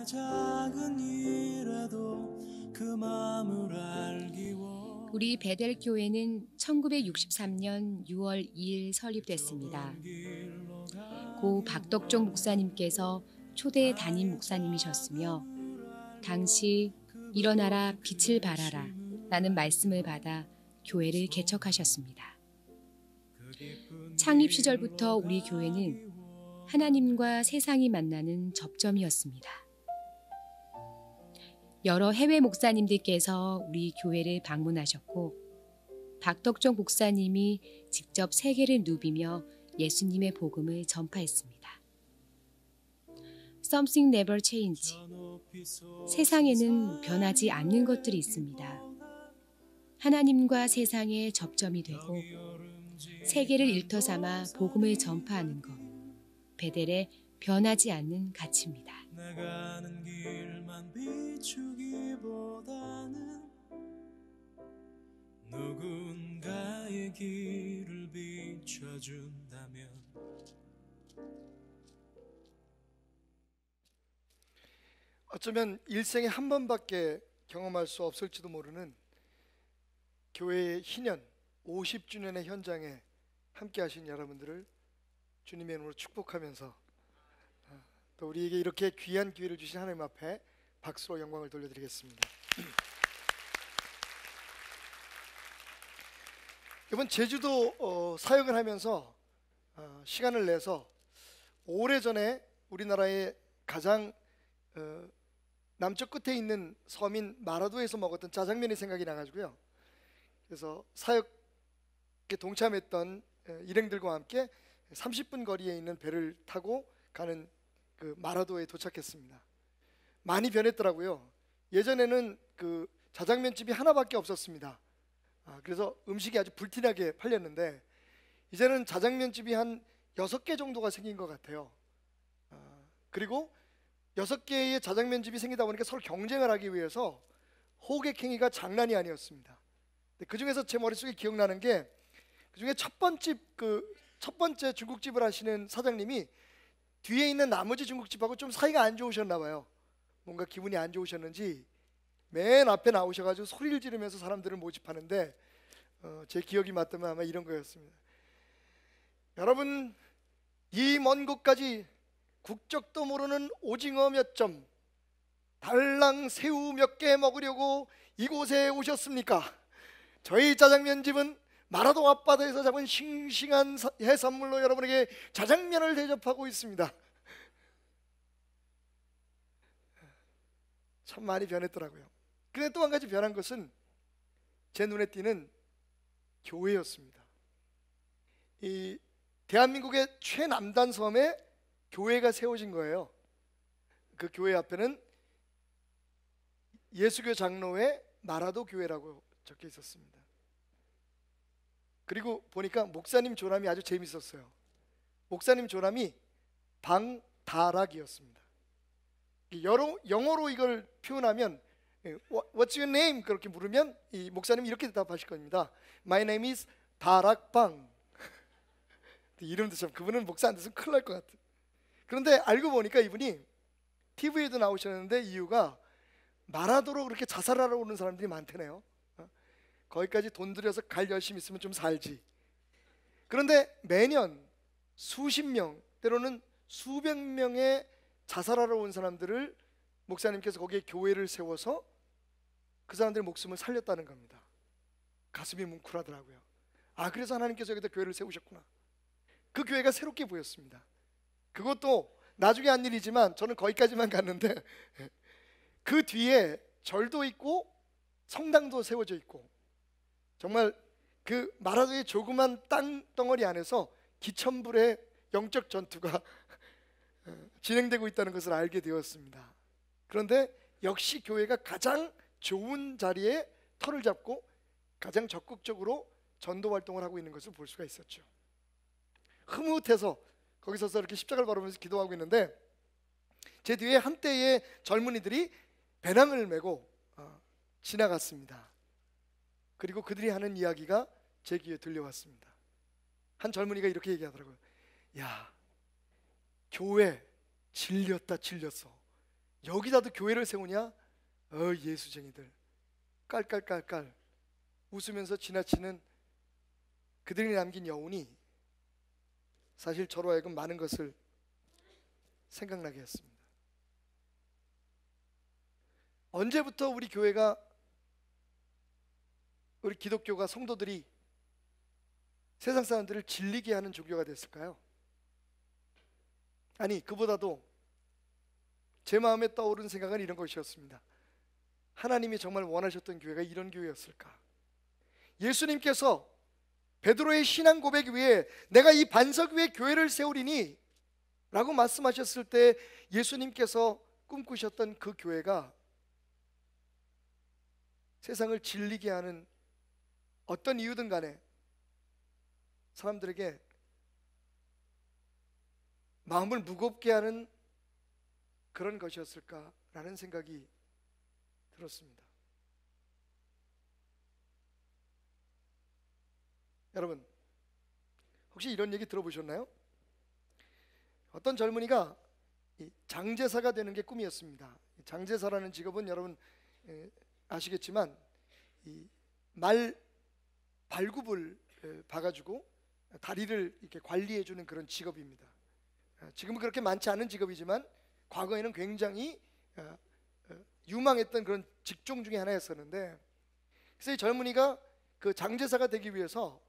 작은 일에도 그 마음을 알기 우리 베델 교회는 1963년 6월 2일 설립됐습니다. 고 박덕종 목사님께서 초대 담임 목사님이셨으며 당시 일어나라 빛을 발하라 라는 말씀을 받아 교회를 개척하셨습니다. 창립 시절부터 우리 교회는 하나님과 세상이 만나는 접점이었습니다. 여러 해외 목사님들께서 우리 교회를 방문하셨고 박덕종 목사님이 직접 세계를 누비며 예수님의 복음을 전파했습니다. Something never change. 세상에는 변하지 않는 것들이 있습니다. 하나님과 세상의 접점이 되고 세계를 일터삼아 복음을 전파하는 것. 베델의 변하지 않는 가치입니다. 나가는 길만 비추기보다는 누군가의 길을 비춰준다면 어쩌면 일생에 한 번밖에 경험할 수 없을지도 모르는 교회의 희년 50주년의 현장에 함께 하신 여러분들을 주님의 이름으로 축복하면서 또 우리에게 이렇게 귀한 기회를 주신 하나님 앞에 박수로 영광을 돌려드리겠습니다. 이번 제주도 사역을 하면서 시간을 내서 오래전에 우리나라의 가장 남쪽 끝에 있는 섬인 마라도에서 먹었던 짜장면이 생각이 나가지고요. 그래서 사역에 동참했던 일행들과 함께 30분 거리에 있는 배를 타고 가는 그 마라도에 도착했습니다. 많이 변했더라고요. 예전에는 그 자장면집이 하나밖에 없었습니다. 그래서 음식이 아주 불티나게 팔렸는데 이제는 자장면집이 한 6개 정도가 생긴 것 같아요. 그리고 6개의 자장면집이 생기다 보니까 서로 경쟁을 하기 위해서 호객행위가 장난이 아니었습니다. 그 중에서 제 머릿속에 기억나는 게 그중에 첫 번째 중국집을 하시는 사장님이 뒤에 있는 나머지 중국집하고 좀 사이가 안 좋으셨나 봐요. 뭔가 기분이 안 좋으셨는지 맨 앞에 나오셔가지고 소리를 지르면서 사람들을 모집하는데 제 기억이 맞다면 아마 이런 거였습니다. 여러분, 이 먼 곳까지 국적도 모르는 오징어 몇 점, 달랑 새우 몇 개 먹으려고 이곳에 오셨습니까? 저희 짜장면집은 마라도 앞바다에서 잡은 싱싱한 해산물로 여러분에게 자장면을 대접하고 있습니다. 참 많이 변했더라고요. 근데 또 한 가지 변한 것은 제 눈에 띄는 교회였습니다. 이 대한민국의 최남단 섬에 교회가 세워진 거예요. 그 교회 앞에는 예수교 장로회 마라도 교회라고 적혀 있었습니다. 그리고 보니까 목사님 조남이 아주 재밌었어요. 목사님 조남이 방다락이었습니다. 영어로 이걸 표현하면 What's your name? 그렇게 물으면 이 목사님이 이렇게 대답하실 겁니다. My name is 다락방. 이름도 참, 그분은 목사 안 됐으면 큰일 날 것 같아요. 그런데 알고 보니까 이분이 TV에도 나오셨는데 이유가 마라도로 그렇게 자살하러 오는 사람들이 많대네요. 거기까지 돈 들여서 갈 열심히 있으면 좀 살지. 그런데 매년 수십 명, 때로는 수백 명의 자살하러 온 사람들을 목사님께서 거기에 교회를 세워서 그 사람들의 목숨을 살렸다는 겁니다. 가슴이 뭉클하더라고요. 그래서 하나님께서 여기다 교회를 세우셨구나. 그 교회가 새롭게 보였습니다. 그것도 나중에 한 일이지만 저는 거기까지만 갔는데 그 뒤에 절도 있고 성당도 세워져 있고 정말 그 마라도의 조그만 땅덩어리 안에서 기천불의 영적 전투가 진행되고 있다는 것을 알게 되었습니다. 그런데 역시 교회가 가장 좋은 자리에 터를 잡고 가장 적극적으로 전도 활동을 하고 있는 것을 볼 수가 있었죠. 흐뭇해서 거기 서서 이렇게 십자가를 바라보면서 기도하고 있는데 제 뒤에 한때의 젊은이들이 배낭을 메고 지나갔습니다. 그리고 그들이 하는 이야기가 제 귀에 들려왔습니다. 한 젊은이가 이렇게 얘기하더라고요. 야, 교회 질렸다 질렸어. 여기다도 교회를 세우냐? 예수쟁이들 깔깔깔깔 웃으면서 지나치는 그들이 남긴 여운이 사실 저로 하여금 많은 것을 생각나게 했습니다. 언제부터 우리 교회가, 우리 기독교가, 성도들이 세상 사람들을 질리게 하는 종교가 됐을까요? 아니, 그보다도 제 마음에 떠오른 생각은 이런 것이었습니다. 하나님이 정말 원하셨던 교회가 이런 교회였을까? 예수님께서 베드로의 신앙 고백 위에 내가 이 반석 위에 교회를 세우리니 라고 말씀하셨을 때 예수님께서 꿈꾸셨던 그 교회가 세상을 질리게 하는 어떤 이유든 간에 사람들에게 마음을 무겁게 하는 그런 것이었을까라는 생각이 들었습니다. 여러분, 혹시 이런 얘기 들어보셨나요? 어떤 젊은이가 장제사가 되는 게 꿈이었습니다. 장제사라는 직업은 여러분 아시겠지만 이 말 발굽을 봐가지고 다리를 이렇게 관리해주는 그런 직업입니다. 지금은 그렇게 많지 않은 직업이지만 과거에는 굉장히 유망했던 그런 직종 중에 하나였었는데, 그래서 이 젊은이가 그 장제사가 되기 위해서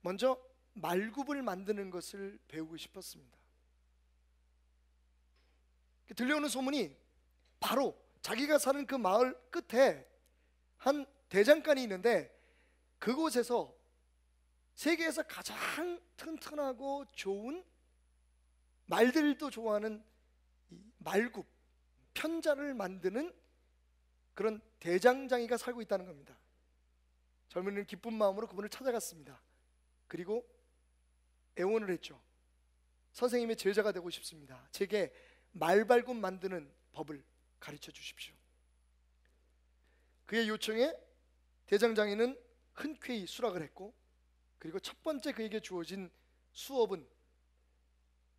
먼저 말굽을 만드는 것을 배우고 싶었습니다. 들려오는 소문이 바로 자기가 사는 그 마을 끝에 한 대장간이 있는데 그곳에서 세계에서 가장 튼튼하고 좋은, 말들도 좋아하는 이 말굽, 편자를 만드는 그런 대장장이가 살고 있다는 겁니다. 젊은이는 기쁜 마음으로 그분을 찾아갔습니다. 그리고 애원을 했죠. 선생님의 제자가 되고 싶습니다. 제게 말발굽 만드는 법을 가르쳐 주십시오. 그의 요청에 대장장이는 흔쾌히 수락을 했고, 그리고 첫 번째 그에게 주어진 수업은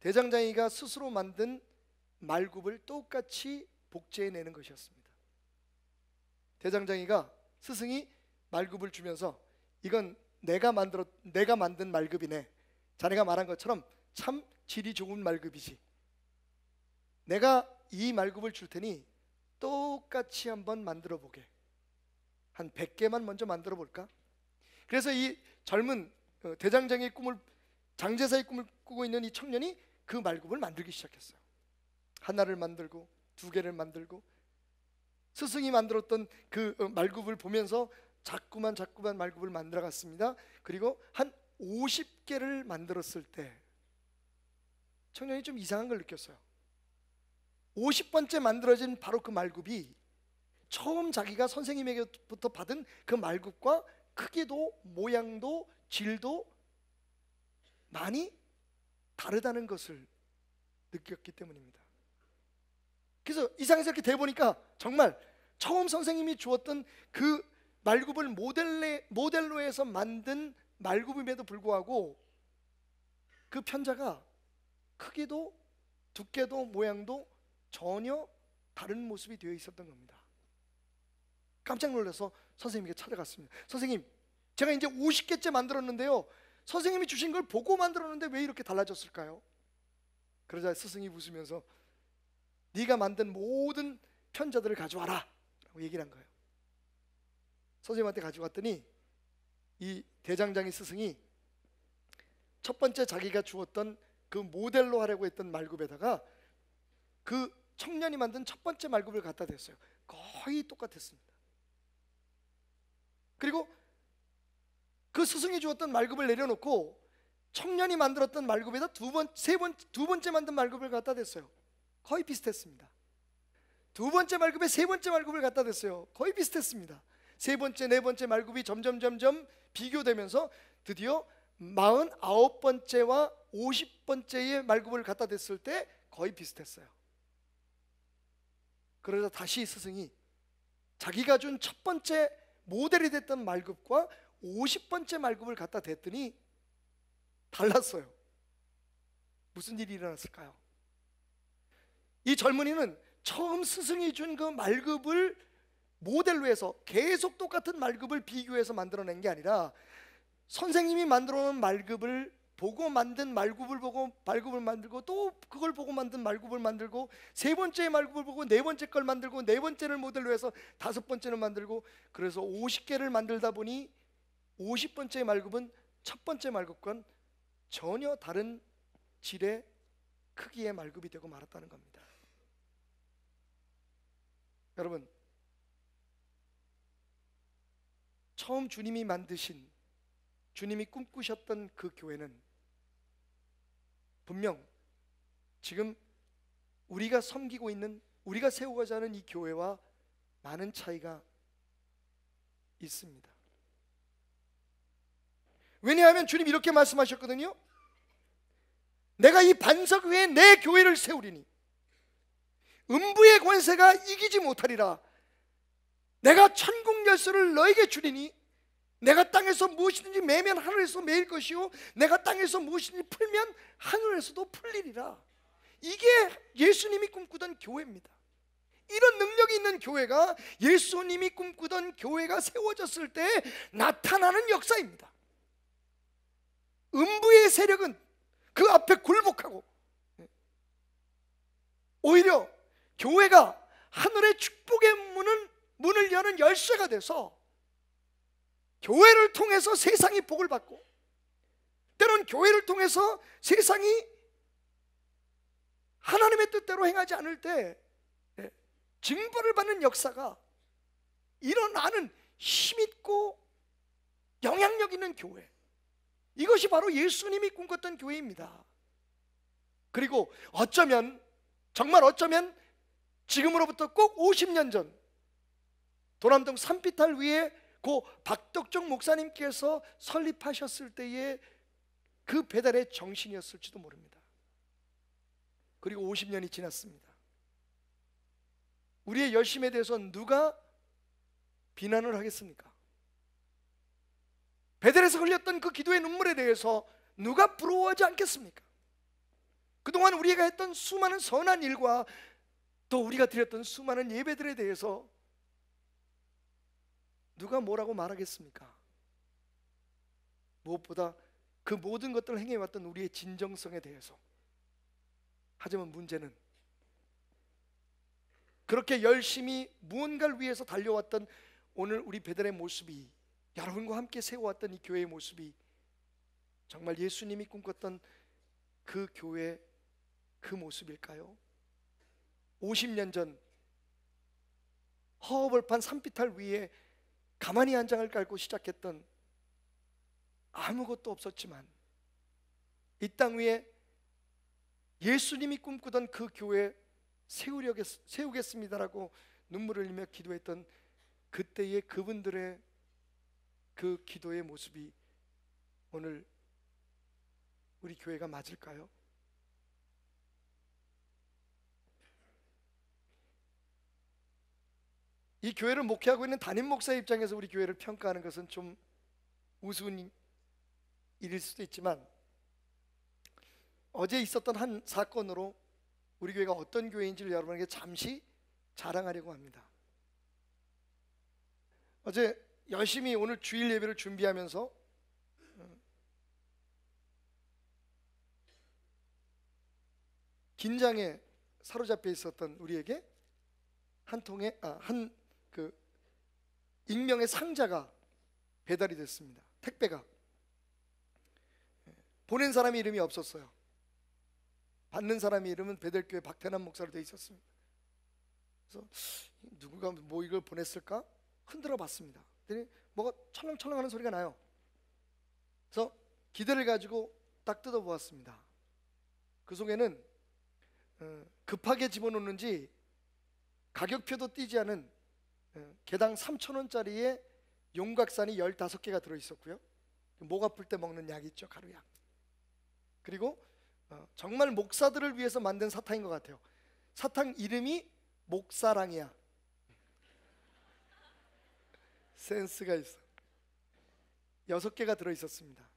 대장장이가 스스로 만든 말굽을 똑같이 복제해내는 것이었습니다. 대장장이가 스승이 말굽을 주면서 이건 내가 만든 말굽이네. 자네가 말한 것처럼 참 질이 좋은 말굽이지. 내가 이 말굽을 줄 테니 똑같이 한번 만들어 보게. 한 100개만 먼저 만들어 볼까? 그래서 이 젊은 대장장이의 꿈을, 장제사의 꿈을 꾸고 있는 이 청년이 그 말굽을 만들기 시작했어요. 하나를 만들고 2개를 만들고, 스승이 만들었던 그 말굽을 보면서 자꾸만 말굽을 만들어 갔습니다. 그리고 한 50개를 만들었을 때 청년이 좀 이상한 걸 느꼈어요. 50번째 만들어진 바로 그 말굽이 처음 자기가 선생님에게부터 받은 그 말굽과 크기도 모양도 질도 많이 다르다는 것을 느꼈기 때문입니다. 그래서 이상해서 이렇게 대보니까 정말 처음 선생님이 주었던 그 말굽을 모델로 해서 만든 말굽임에도 불구하고 그 편자가 크기도 두께도 모양도 전혀 다른 모습이 되어 있었던 겁니다. 깜짝 놀라서 선생님에게 찾아갔습니다. 선생님, 제가 이제 50개째 만들었는데요, 선생님이 주신 걸 보고 만들었는데 왜 이렇게 달라졌을까요? 그러자 스승이 웃으면서 네가 만든 모든 편자들을 가져와라 라고 얘기를 한 거예요. 선생님한테 가져왔더니 이 대장장이 스승이 첫 번째 자기가 주었던 그 모델로 하려고 했던 말굽에다가 그 청년이 만든 첫 번째 말굽을 갖다 댔어요. 거의 똑같았습니다. 그리고 그 스승이 주었던 말굽을 내려놓고 청년이 만들었던 말굽에다 두 번째 만든 말굽을 갖다 댔어요. 거의 비슷했습니다. 두 번째 말굽에 세 번째 말굽을 갖다 댔어요. 거의 비슷했습니다. 세 번째, 네 번째 말굽이 점점 비교되면서 드디어 49번째와 50번째의 말굽을 갖다 댔을 때 거의 비슷했어요. 그러자 다시 스승이 자기가 준 첫 번째 모델이 됐던 말굽과 50번째 말굽을 갖다 댔더니 달랐어요. 무슨 일이 일어났을까요? 이 젊은이는 처음 스승이 준 그 말급을 모델로 해서 계속 똑같은 말급을 비교해서 만들어낸 게 아니라 선생님이 만들어 놓은 말급을 보고 만든 말굽을 보고 말굽을 만들고 또 그걸 보고 만든 말굽을 만들고 세 번째 말굽을 보고 네 번째 걸 만들고 네 번째를 모델로 해서 다섯 번째를 만들고 그래서 50개를 만들다 보니 50번째 말굽은 첫 번째 말굽과는 전혀 다른 질의 크기의 말굽이 되고 말았다는 겁니다. 여러분, 처음 주님이 만드신, 주님이 꿈꾸셨던 그 교회는 분명 지금 우리가 섬기고 있는, 우리가 세우고자 하는 이 교회와 많은 차이가 있습니다. 왜냐하면 주님이 이렇게 말씀하셨거든요. 내가 이 반석 위에 내 교회를 세우리니 음부의 권세가 이기지 못하리라. 내가 천국 열쇠를 너에게 주리니 내가 땅에서 무엇이든지 매면 하늘에서 매일 것이요 내가 땅에서 무엇이든지 풀면 하늘에서도 풀리리라. 이게 예수님이 꿈꾸던 교회입니다. 이런 능력이 있는 교회가, 예수님이 꿈꾸던 교회가 세워졌을 때 나타나는 역사입니다. 음부의 세력은 그 앞에 굴복하고 오히려 교회가 하늘의 축복의 문을 여는 열쇠가 돼서 교회를 통해서 세상이 복을 받고 때론 교회를 통해서 세상이 하나님의 뜻대로 행하지 않을 때 징벌을 받는 역사가 일어나는 힘있고 영향력 있는 교회, 이것이 바로 예수님이 꿈꿨던 교회입니다. 그리고 어쩌면, 정말 어쩌면 지금으로부터 꼭 50년 전 도남동 산비탈 위에 고 박덕종 목사님께서 설립하셨을 때의 그 배달의 정신이었을지도 모릅니다. 그리고 50년이 지났습니다. 우리의 열심에 대해서 누가 비난을 하겠습니까? 베델에서 흘렸던 그 기도의 눈물에 대해서 누가 부러워하지 않겠습니까? 그동안 우리가 했던 수많은 선한 일과 또 우리가 드렸던 수많은 예배들에 대해서 누가 뭐라고 말하겠습니까? 무엇보다 그 모든 것들을 행해왔던 우리의 진정성에 대해서. 하지만 문제는 그렇게 열심히 무언가를 위해서 달려왔던 오늘 우리 베델의 모습이, 여러분과 함께 세워왔던 이 교회의 모습이 정말 예수님이 꿈꿨던 그 교회 그 모습일까요? 50년 전 허허벌판 산비탈 위에 가만히 한 장을 깔고 시작했던, 아무것도 없었지만 이 땅 위에 예수님이 꿈꾸던 그 교회 세우겠습니다라고 눈물을 흘리며 기도했던 그때의 그분들의 그 기도의 모습이 오늘 우리 교회가 맞을까요? 이 교회를 목회하고 있는 담임 목사의 입장에서 우리 교회를 평가하는 것은 좀 우스운 일일 수도 있지만, 어제 있었던 한 사건으로 우리 교회가 어떤 교회인지를 여러분에게 잠시 자랑하려고 합니다. 어제 열심히 오늘 주일 예배를 준비하면서 긴장에 사로잡혀 있었던 우리에게 한 통의 그 익명의 상자가 배달이 됐습니다. 택배가. 보낸 사람의 이름이 없었어요. 받는 사람의 이름은 베델교회 박태남 목사로 되어 있었습니다. 그래서 누군가 뭐 이걸 보냈을까 흔들어 봤습니다. 그랬더니 뭐가 철렁철렁하는 소리가 나요. 그래서 기대를 가지고 딱 뜯어 보았습니다. 그 속에는 급하게 집어넣는지 가격표도 띄지 않은 개당 3,000원짜리의 용각산이 15개가 들어있었고요. 목 아플 때 먹는 약 있죠, 가루약. 그리고 정말 목사들을 위해서 만든 사탕인 것 같아요. 사탕 이름이 목사랑이야. 센스가 있어. 6개가 들어있었습니다.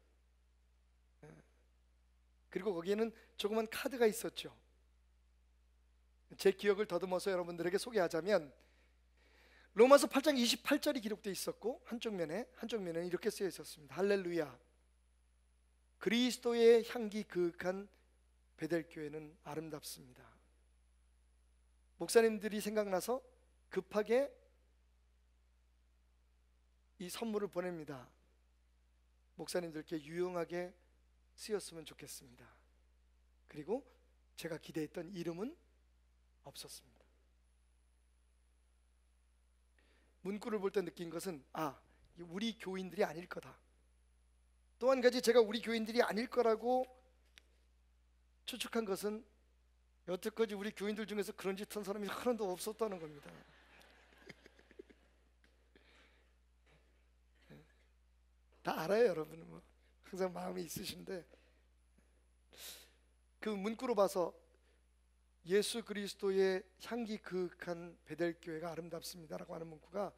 그리고 거기에는 조그만 카드가 있었죠. 제 기억을 더듬어서 여러분들에게 소개하자면 로마서 8장 28절이 기록되어 있었고 한쪽 면에 이렇게 쓰여 있었습니다. 할렐루야, 그리스도의 향기 그윽한 베델교회는 아름답습니다. 목사님들이 생각나서 급하게 이 선물을 보냅니다. 목사님들께 유용하게 쓰였으면 좋겠습니다. 그리고 제가 기대했던 이름은 없었습니다. 문구를 볼 때 느낀 것은 우리 교인들이 아닐 거다. 또 한 가지 제가 우리 교인들이 아닐 거라고 추측한 것은 여태까지 우리 교인들 중에서 그런 짓 한 사람이 하나도 없었다는 겁니다. 다 알아요, 여러분은 뭐 항상 마음이 있으신데, 그 문구로 봐서 예수 그리스도의 향기 그윽한 베델교회가 아름답습니다라고 하는 문구가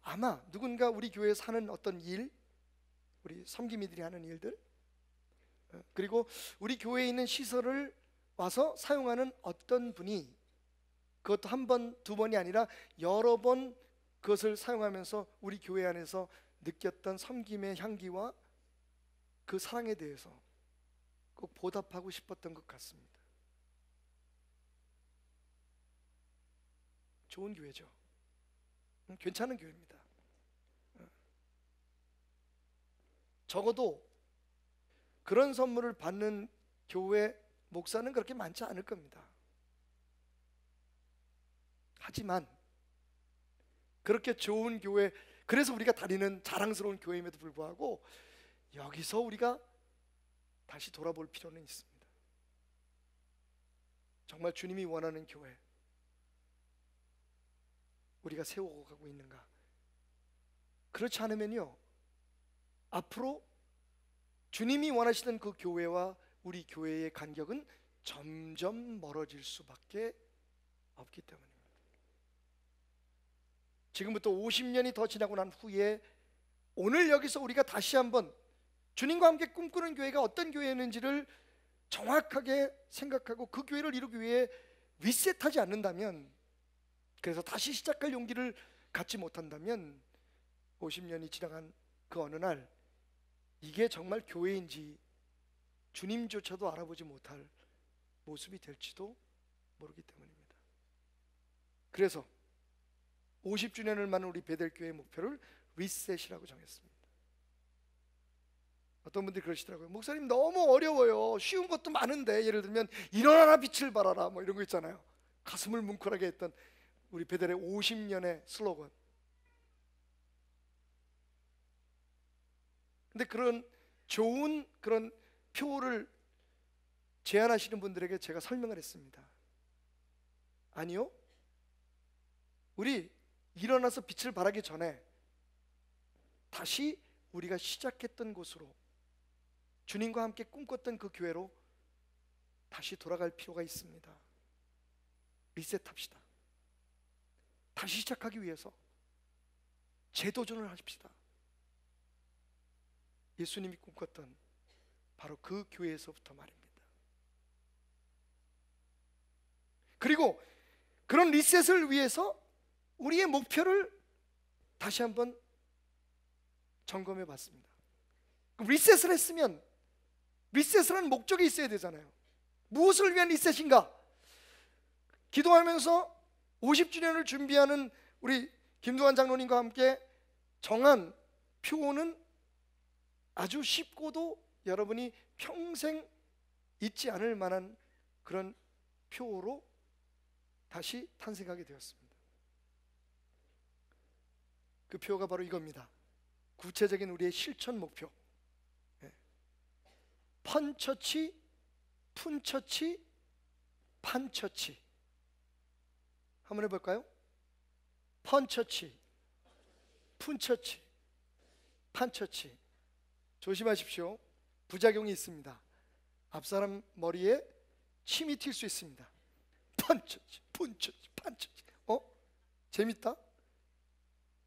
아마 누군가 우리 교회에 사는 어떤 일, 우리 섬김이들이 하는 일들, 그리고 우리 교회에 있는 시설을 와서 사용하는 어떤 분이, 그것도 한 번, 두 번이 아니라 여러 번 그것을 사용하면서 우리 교회 안에서 느꼈던 섬김의 향기와 그 사랑에 대해서 꼭 보답하고 싶었던 것 같습니다. 좋은 교회죠. 괜찮은 교회입니다. 적어도 그런 선물을 받는 교회 목사는 그렇게 많지 않을 겁니다. 하지만 그렇게 좋은 교회, 그래서 우리가 다니는 자랑스러운 교회임에도 불구하고 여기서 우리가 다시 돌아볼 필요는 있습니다. 정말 주님이 원하는 교회 우리가 세워가고 있는가? 그렇지 않으면요, 앞으로 주님이 원하시는 그 교회와 우리 교회의 간격은 점점 멀어질 수밖에 없기 때문입니다. 지금부터 50년이 더 지나고 난 후에 오늘 여기서 우리가 다시 한번 주님과 함께 꿈꾸는 교회가 어떤 교회였는지를 정확하게 생각하고 그 교회를 이루기 위해 리셋하지 않는다면, 그래서 다시 시작할 용기를 갖지 못한다면 50년이 지나간 그 어느 날 이게 정말 교회인지 주님조차도 알아보지 못할 모습이 될지도 모르기 때문입니다. 그래서 50주년을 맞는 우리 베델교회의 목표를 리셋이라고 정했습니다. 어떤 분들이 그러시더라고요. 목사님 너무 어려워요. 쉬운 것도 많은데, 예를 들면 일어나라 빛을 발하라 뭐 이런 거 있잖아요. 가슴을 뭉클하게 했던 우리 베델의 50년의 슬로건. 근데 그런 좋은 그런 표를 제안하시는 분들에게 제가 설명을 했습니다. 아니요, 우리 일어나서 빛을 발하기 전에 다시 우리가 시작했던 곳으로, 주님과 함께 꿈꿨던 그 교회로 다시 돌아갈 필요가 있습니다. 리셋합시다. 다시 시작하기 위해서 재도전을 하십시다. 예수님이 꿈꿨던 바로 그 교회에서부터 말입니다. 그리고 그런 리셋을 위해서 우리의 목표를 다시 한번 점검해 봤습니다. 리셋을 했으면 리셋을 하는 목적이 있어야 되잖아요. 무엇을 위한 리셋인가? 기도하면서 50주년을 준비하는 우리 김두환 장로님과 함께 정한 표어는 아주 쉽고도 여러분이 평생 잊지 않을 만한 그런 표어로 다시 탄생하게 되었습니다. 그 표어가 바로 이겁니다. 구체적인 우리의 실천 목표. 펀처치, 푼처치, 판처치. 한번 해볼까요? 펀처치, 푼처치, 판처치. 조심하십시오. 부작용이 있습니다. 앞사람 머리에 침이 튈 수 있습니다. 펀처치, 푼처치, 판처치. 재밌다?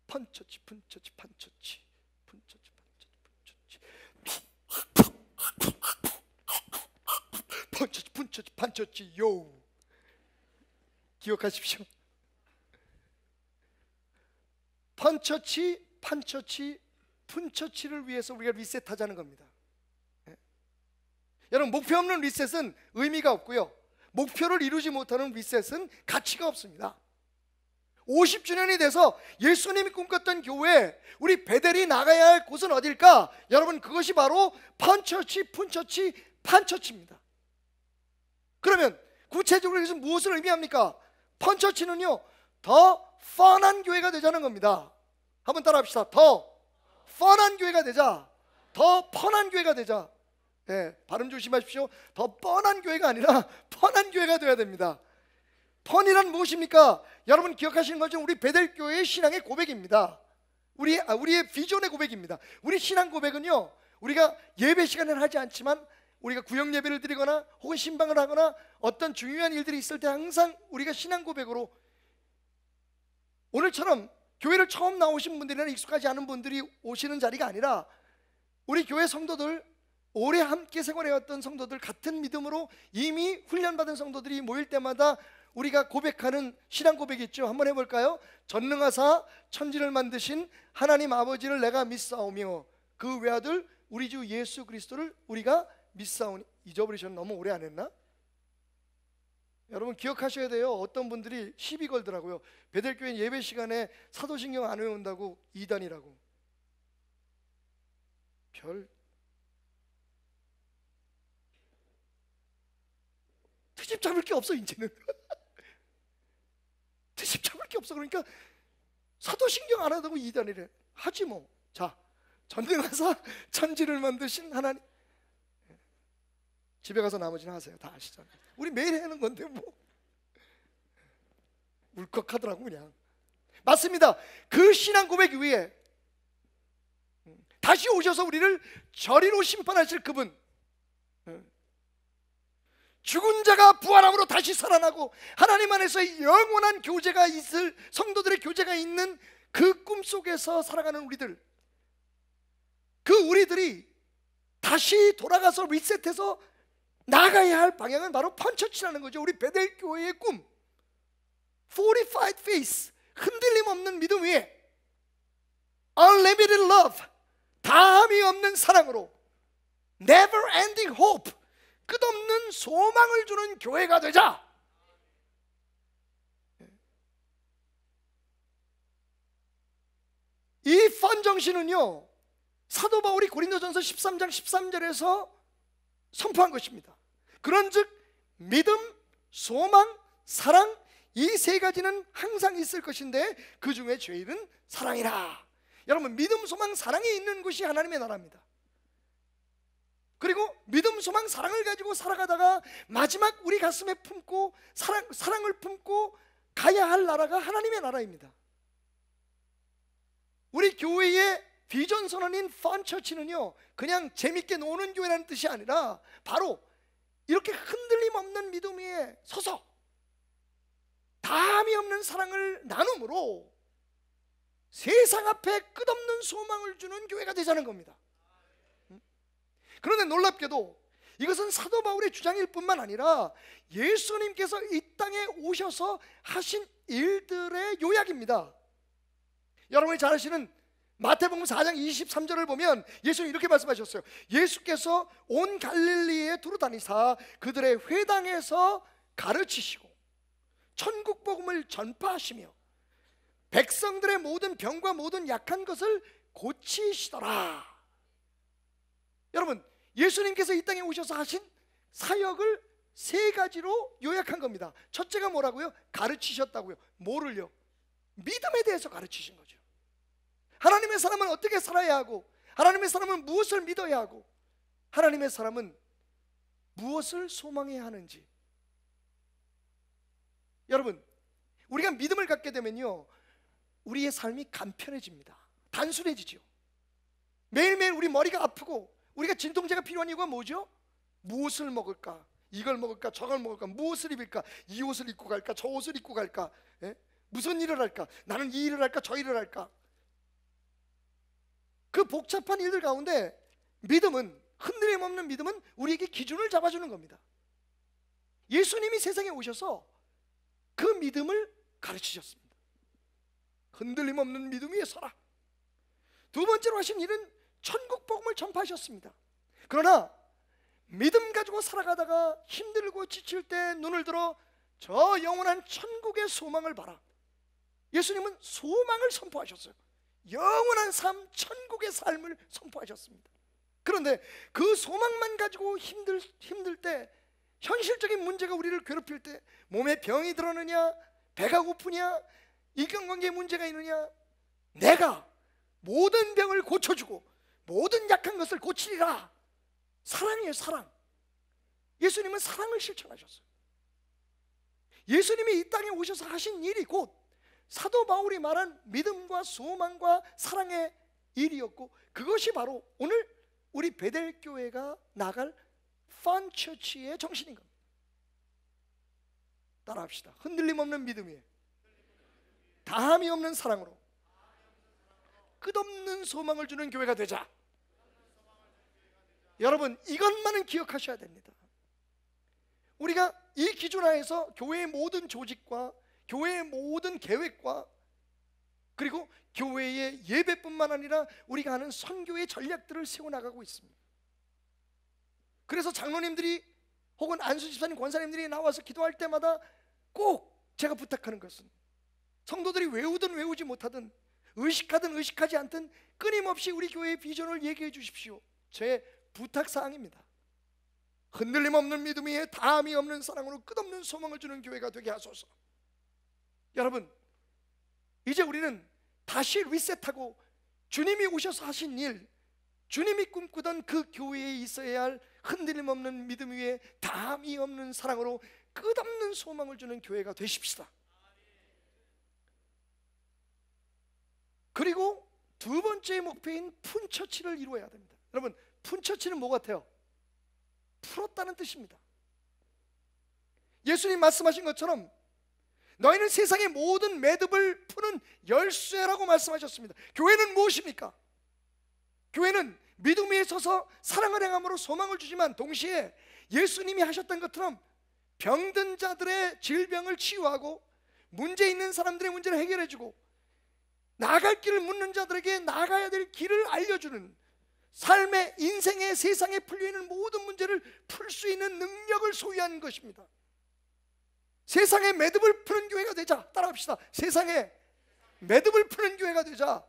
펀처치, 푼처치, 판처치, 푼처치, 판처치, 펀처치, 푼처치, 판처치. 요. 기억하십시오. 펀처치, 판처치, 푼처치를 위해서 우리가 리셋하자는 겁니다. 여러분, 목표 없는 리셋은 의미가 없고요, 목표를 이루지 못하는 리셋은 가치가 없습니다. 50주년이 돼서 예수님이 꿈꿨던 교회, 우리 베델이 나가야 할 곳은 어딜까? 여러분, 그것이 바로 펀처치, 푼처치, 판처치입니다. 그러면 구체적으로 여기서 무엇을 의미합니까? 펀처치는요, 더 펀한 교회가 되자는 겁니다. 한번 따라 합시다. 더 펀한 교회가 되자, 더 펀한 교회가 되자. 발음 조심하십시오. 더 뻔한 교회가 아니라 펀한 교회가 되어야 됩니다. 펀이란 무엇입니까? 여러분 기억하시는 것처럼 우리 베델교회의 신앙의 고백입니다. 우리의 비전의 고백입니다. 우리 신앙 고백은요, 우리가 예배 시간에는 하지 않지만 우리가 구역 예배를 드리거나 혹은 신방을 하거나 어떤 중요한 일들이 있을 때 항상 우리가 신앙 고백으로, 오늘처럼 교회를 처음 나오신 분들이나 익숙하지 않은 분들이 오시는 자리가 아니라 우리 교회 성도들, 오래 함께 생활해왔던 성도들, 같은 믿음으로 이미 훈련받은 성도들이 모일 때마다 우리가 고백하는 신앙 고백이 있죠. 한번 해볼까요? 전능하사 천지를 만드신 하나님 아버지를 내가 믿사오며 그 외아들 우리 주 예수 그리스도를 우리가 믿사오니. 잊어버리셨나? 너무 오래 안 했나? 여러분 기억하셔야 돼요. 어떤 분들이 시비 걸더라고요. 베델교회 예배 시간에 사도신경 안 외운다고 이단이라고. 트집 잡을 게 없어 이제는. 트집 잡을 게 없어. 그러니까 사도신경 안 한다고 이단이래. 하지 뭐. 자, 전능하사 천지를 만드신 하나님. 집에 가서 나머지는 하세요. 다 아시잖아요. 우리 매일 하는 건데 뭐. 울컥하더라고 그냥. 맞습니다. 그 신앙 고백 위에 다시 오셔서 우리를 저리로 심판하실 그분, 죽은 자가 부활함으로 다시 살아나고 하나님 안에서의 영원한 교제가 있을, 성도들의 교제가 있는 그 꿈속에서 살아가는 우리들, 그 우리들이 다시 돌아가서 리셋해서 나가야 할 방향은 바로 펀처치라는 거죠. 우리 베델 교회의 꿈, fortified faith, 흔들림 없는 믿음 위에 unlimited love, 다함이 없는 사랑으로 never ending hope, 끝없는 소망을 주는 교회가 되자. 이 펀 정신은요, 사도 바울이 고린도전서 13장 13절에서 선포한 것입니다. 그런즉 믿음, 소망, 사랑, 이 세 가지는 항상 있을 것인데 그 중에 제일은 사랑이라. 여러분, 믿음, 소망, 사랑이 있는 곳이 하나님의 나라입니다. 그리고 믿음, 소망, 사랑을 가지고 살아가다가 마지막 우리 가슴에 품고 사랑을 품고 가야 할 나라가 하나님의 나라입니다. 우리 교회의 비전 선언인 펀처치는요, 그냥 재밌게 노는 교회라는 뜻이 아니라 바로 이렇게 흔들림 없는 믿음 위에 서서 다함이 없는 사랑을 나눔으로 세상 앞에 끝없는 소망을 주는 교회가 되자는 겁니다. 그런데 놀랍게도 이것은 사도 바울의 주장일 뿐만 아니라 예수님께서 이 땅에 오셔서 하신 일들의 요약입니다. 여러분이 잘 아시는 마태복음 4장 23절을 보면 예수님 이렇게 말씀하셨어요. 예수께서 온 갈릴리에 두루 다니사 그들의 회당에서 가르치시고 천국 복음을 전파하시며 백성들의 모든 병과 모든 약한 것을 고치시더라. 여러분, 예수님께서 이 땅에 오셔서 하신 사역을 세 가지로 요약한 겁니다. 첫째가 뭐라고요? 가르치셨다고요. 뭐를요? 믿음에 대해서 가르치신 거죠. 하나님의 사람은 어떻게 살아야 하고, 하나님의 사람은 무엇을 믿어야 하고, 하나님의 사람은 무엇을 소망해야 하는지. 여러분, 우리가 믿음을 갖게 되면요, 우리의 삶이 간편해집니다. 단순해지죠. 매일매일 우리 머리가 아프고 우리가 진통제가 필요한 이유가 뭐죠? 무엇을 먹을까? 이걸 먹을까? 저걸 먹을까? 무엇을 입을까? 이 옷을 입고 갈까? 저 옷을 입고 갈까? 무슨 일을 할까? 나는 이 일을 할까? 저 일을 할까? 그 복잡한 일들 가운데 믿음은, 흔들림 없는 믿음은 우리에게 기준을 잡아주는 겁니다. 예수님이 세상에 오셔서 그 믿음을 가르치셨습니다. 흔들림 없는 믿음 위에 서라. 두 번째로 하신 일은 천국 복음을 전파하셨습니다. 그러나 믿음 가지고 살아가다가 힘들고 지칠 때 눈을 들어 저 영원한 천국의 소망을 봐라. 예수님은 소망을 선포하셨어요. 영원한 삶, 천국의 삶을 선포하셨습니다. 그런데 그 소망만 가지고 힘들 때, 현실적인 문제가 우리를 괴롭힐 때, 몸에 병이 들었느냐, 배가 고프냐, 인간관계에 문제가 있느냐, 내가 모든 병을 고쳐주고 모든 약한 것을 고치리라. 사랑이에요, 사랑. 예수님은 사랑을 실천하셨어요. 예수님이 이 땅에 오셔서 하신 일이 곧 사도 바울이 말한 믿음과 소망과 사랑의 일이었고, 그것이 바로 오늘 우리 베델교회가 나갈 펀처치의 정신인 겁니다. 따라합시다. 흔들림 없는 믿음 위에 다함이 없는 사랑으로 끝없는 소망을 주는 교회가 되자. 여러분, 이것만은 기억하셔야 됩니다. 우리가 이 기준 하에서 교회의 모든 조직과 교회의 모든 계획과 그리고 교회의 예배뿐만 아니라 우리가 하는 선교의 전략들을 세워나가고 있습니다. 그래서 장로님들이 혹은 안수집사님, 권사님들이 나와서 기도할 때마다 꼭 제가 부탁하는 것은, 성도들이 외우든 외우지 못하든 의식하든 의식하지 않든 끊임없이 우리 교회의 비전을 얘기해 주십시오. 제 부탁사항입니다. 흔들림 없는 믿음 위에 다함이 없는 사랑으로 끝없는 소망을 주는 교회가 되게 하소서. 여러분, 이제 우리는 다시 리셋하고 주님이 오셔서 하신 일, 주님이 꿈꾸던 그 교회에 있어야 할 흔들림 없는 믿음 위에 다함이 없는 사랑으로 끝없는 소망을 주는 교회가 되십시다. 그리고 두 번째 목표인 푼처치를 이루어야 됩니다. 여러분, 푼처치는 뭐 같아요? 풀었다는 뜻입니다. 예수님 말씀하신 것처럼 너희는 세상의 모든 매듭을 푸는 열쇠라고 말씀하셨습니다. 교회는 무엇입니까? 교회는 믿음 위에 서서 사랑을 행함으로 소망을 주지만 동시에 예수님이 하셨던 것처럼 병든 자들의 질병을 치유하고 문제 있는 사람들의 문제를 해결해주고 나아갈 길을 묻는 자들에게 나가야 될 길을 알려주는, 삶의, 인생의, 세상에 풀려있는 모든 문제를 풀 수 있는 능력을 소유한 것입니다. 세상의 매듭을 푸는 교회가 되자. 따라합시다. 세상에 매듭을 푸는 교회가 되자.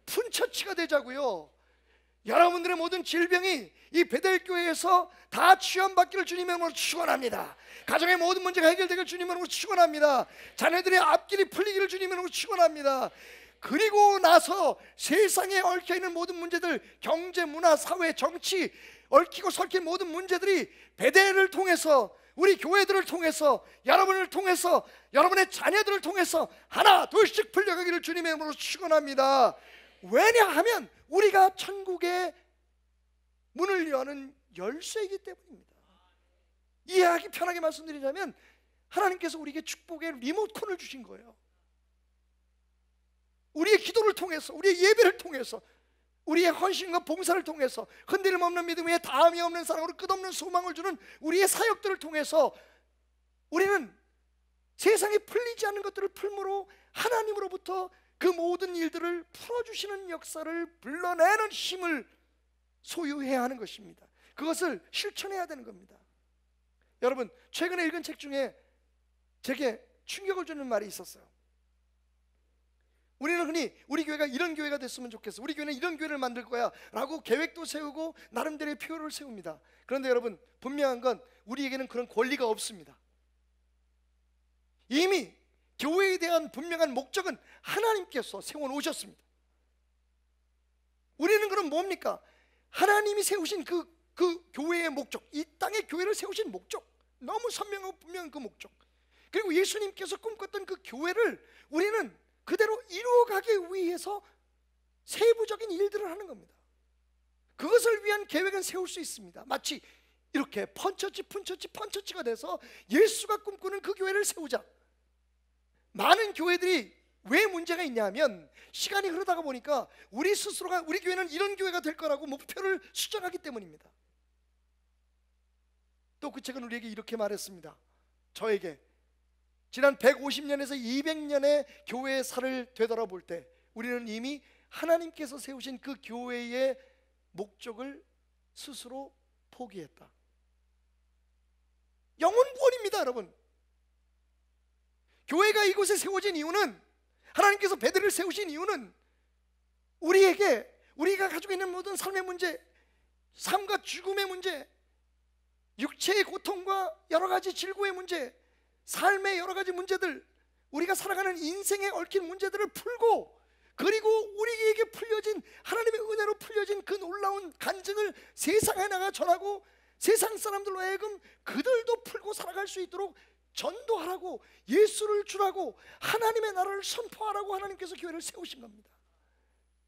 푼처치가 되자고요. 여러분들의 모든 질병이 이 베델교회에서 다 치유받기를 주님의 이름으로 축원합니다. 가정의 모든 문제가 해결되기를 주님의 이름으로 축원합니다. 자녀들의 앞길이 풀리기를 주님의 이름으로 축원합니다. 그리고 나서 세상에 얽혀있는 모든 문제들, 경제, 문화, 사회, 정치, 얽히고 설킨 모든 문제들이 베델을 통해서, 우리 교회들을 통해서, 여러분을 통해서, 여러분의 자녀들을 통해서 하나 둘씩 풀려가기를 주님의 이름으로 축원합니다. 왜냐하면 우리가 천국의 문을 여는 열쇠이기 때문입니다. 이해하기 편하게 말씀드리자면 하나님께서 우리에게 축복의 리모컨을 주신 거예요. 우리의 기도를 통해서, 우리의 예배를 통해서, 우리의 헌신과 봉사를 통해서, 흔들림 없는 믿음 위에 다함이 없는 사랑으로 끝없는 소망을 주는 우리의 사역들을 통해서 우리는 세상에 풀리지 않는 것들을 풀므로 하나님으로부터 그 모든 일들을 풀어주시는 역사를 불러내는 힘을 소유해야 하는 것입니다. 그것을 실천해야 되는 겁니다. 여러분, 최근에 읽은 책 중에 제게 충격을 주는 말이 있었어요. 우리는 흔히 우리 교회가 이런 교회가 됐으면 좋겠어, 우리 교회는 이런 교회를 만들 거야 라고 계획도 세우고 나름대로의 표를 세웁니다. 그런데 여러분, 분명한 건 우리에게는 그런 권리가 없습니다. 이미 교회에 대한 분명한 목적은 하나님께서 세워놓으셨습니다. 우리는 그럼 뭡니까? 하나님이 세우신 그 교회의 목적, 이 땅의 교회를 세우신 목적, 너무 선명하고 분명한 그 목적, 그리고 예수님께서 꿈꿨던 그 교회를 우리는 그대로 이루어가기 위해서 세부적인 일들을 하는 겁니다. 그것을 위한 계획은 세울 수 있습니다. 마치 이렇게 펀처치가 돼서 예수가 꿈꾸는 그 교회를 세우자. 많은 교회들이 왜 문제가 있냐면 시간이 흐르다가 보니까 우리 스스로가 우리 교회는 이런 교회가 될 거라고 목표를 수정하기 때문입니다. 또 그 책은 우리에게 이렇게 말했습니다. 저에게 지난 150년에서 200년의 교회의 살을 되돌아볼 때 우리는 이미 하나님께서 세우신 그 교회의 목적을 스스로 포기했다. 영혼 구원입니다, 여러분. 교회가 이곳에 세워진 이유는, 하나님께서 베드를 세우신 이유는 우리에게, 우리가 가지고 있는 모든 삶의 문제, 삶과 죽음의 문제, 육체의 고통과 여러 가지 질고의 문제, 삶의 여러 가지 문제들, 우리가 살아가는 인생에 얽힌 문제들을 풀고, 그리고 우리에게 풀려진, 하나님의 은혜로 풀려진 그 놀라운 간증을 세상에 나가 전하고 세상 사람들로 하여금 그들도 풀고 살아갈 수 있도록 전도하라고, 예수를 주라고, 하나님의 나라를 선포하라고 하나님께서 교회를 세우신 겁니다.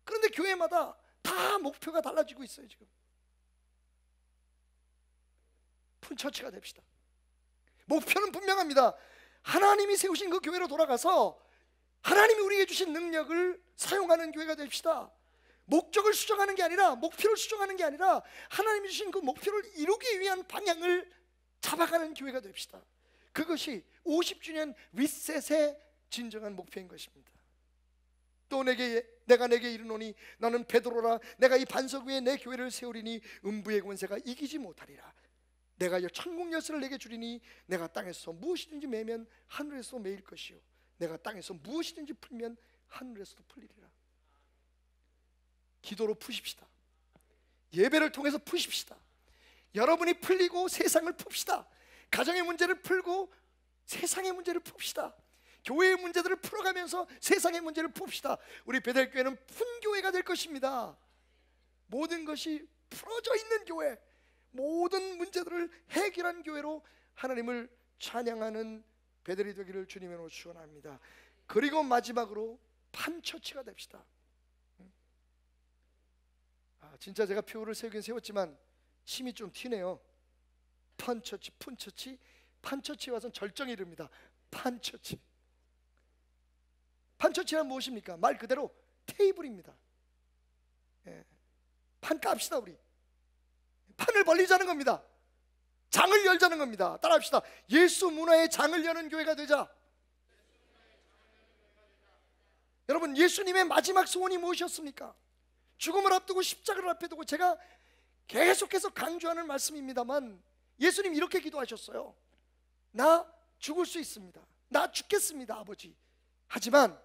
그런데 교회마다 다 목표가 달라지고 있어요. 지금 푼처치가 됩시다. 목표는 분명합니다. 하나님이 세우신 그 교회로 돌아가서 하나님이 우리에게 주신 능력을 사용하는 교회가 됩시다. 목적을 수정하는 게 아니라, 목표를 수정하는 게 아니라 하나님이 주신 그 목표를 이루기 위한 방향을 잡아가는 교회가 됩시다. 그것이 50주년 리셋의 진정한 목표인 것입니다. 또 내가 내게 이르노니 너는 베드로라, 내가 이 반석 위에 내 교회를 세우리니 음부의 권세가 이기지 못하리라. 내가 천국 열쇠를 내게 주리니 내가 땅에서 무엇이든지 매면 하늘에서 매일 것이요 내가 땅에서 무엇이든지 풀면 하늘에서도 풀리리라. 기도로 푸십시다. 예배를 통해서 푸십시다. 여러분이 풀리고 세상을 풉시다. 가정의 문제를 풀고 세상의 문제를 풉시다. 교회의 문제들을 풀어가면서 세상의 문제를 풉시다. 우리 베델교회는 푼교회가 될 것입니다. 모든 것이 풀어져 있는 교회, 모든 문제들을 해결한 교회로 하나님을 찬양하는 베델이 되기를 주님으로 축원합니다. 그리고 마지막으로 판처치가 됩시다. 진짜 제가 표를 세우긴 세웠지만 힘이 좀 튀네요. 판처치, 푼처치, 판처치에 와서는 절정에 이릅니다. 판처치. 판처치란 무엇입니까? 말 그대로 테이블입니다. 판 깝시다. 우리 판을 벌리자는 겁니다. 장을 열자는 겁니다. 따라합시다. 예수 문화의 장을 여는 교회가 되자. 여러분, 예수님의 마지막 소원이 무엇이었습니까? 죽음을 앞두고 십자가를 앞에 두고 제가 계속해서 강조하는 말씀입니다만, 예수님 이렇게 기도하셨어요. 나 죽을 수 있습니다. 나 죽겠습니다, 아버지. 하지만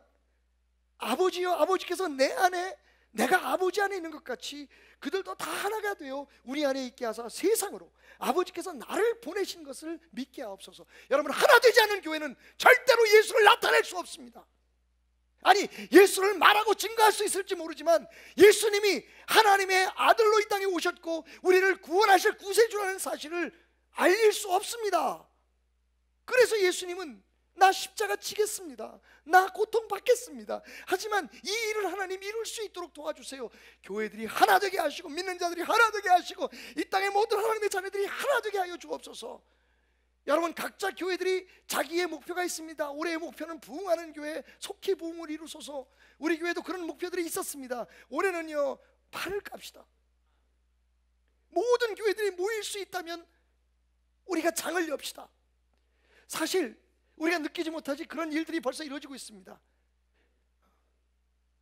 아버지여, 아버지께서 내 안에, 내가 아버지 안에 있는 것 같이 그들도 다 하나가 되어 우리 안에 있게 하사 세상으로 아버지께서 나를 보내신 것을 믿게 하옵소서. 여러분, 하나 되지 않은 교회는 절대로 예수를 나타낼 수 없습니다. 아니, 예수를 말하고 증거할 수 있을지 모르지만 예수님이 하나님의 아들로 이 땅에 오셨고 우리를 구원하실 구세주라는 사실을 알릴 수 없습니다. 그래서 예수님은 나 십자가 지겠습니다. 나 고통받겠습니다. 하지만 이 일을 하나님 이룰 수 있도록 도와주세요. 교회들이 하나 되게 하시고 믿는 자들이 하나 되게 하시고 이 땅의 모든 하나님의 자녀들이 하나 되게 하여 주옵소서. 여러분, 각자 교회들이 자기의 목표가 있습니다. 올해의 목표는 부흥하는 교회, 속히 부흥을 이루소서. 우리 교회도 그런 목표들이 있었습니다. 올해는요, 판을 깝시다. 모든 교회들이 모일 수 있다면 우리가 장을 엽시다. 사실 우리가 느끼지 못하지 그런 일들이 벌써 이루어지고 있습니다.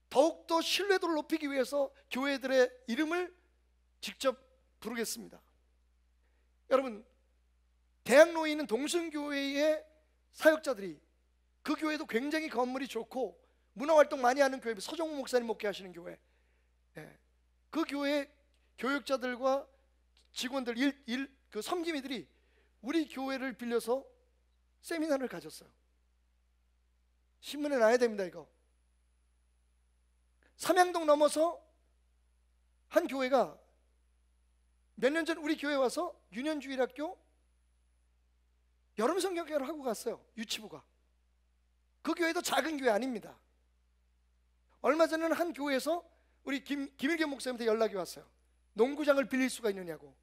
더욱더 신뢰도를 높이기 위해서 교회들의 이름을 직접 부르겠습니다. 여러분, 대학로에 있는 동순교회의 사역자들이, 그 교회도 굉장히 건물이 좋고 문화활동 많이 하는 교회, 서정우 목사님 목회하시는 교회, 그 교회 교육자들과 직원들, 그 섬김이들이 우리 교회를 빌려서 세미나를 가졌어요. 신문에 나야 됩니다. 이거 삼양동 넘어서 한 교회가 몇 년 전 우리 교회 와서 유년주일학교 여름 성경학교를 하고 갔어요. 유치부가. 그 교회도 작은 교회 아닙니다. 얼마 전에는 한 교회에서 우리 김일겸 목사님한테 연락이 왔어요. 농구장을 빌릴 수가 있느냐고.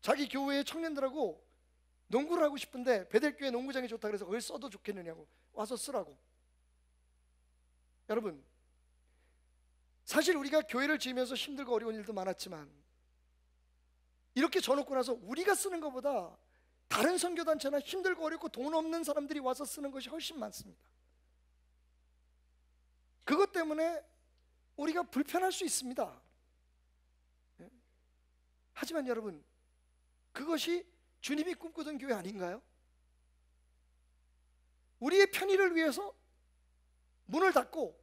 자기 교회의 청년들하고 농구를 하고 싶은데 베델교회 농구장이 좋다 그래서 그걸 써도 좋겠느냐고, 와서 쓰라고. 여러분, 사실 우리가 교회를 지으면서 힘들고 어려운 일도 많았지만 이렇게 져놓고 나서 우리가 쓰는 것보다 다른 선교단체나 힘들고 어렵고 돈 없는 사람들이 와서 쓰는 것이 훨씬 많습니다. 그것 때문에 우리가 불편할 수 있습니다. 하지만 여러분, 그것이 주님이 꿈꾸던 교회 아닌가요? 우리의 편의를 위해서 문을 닫고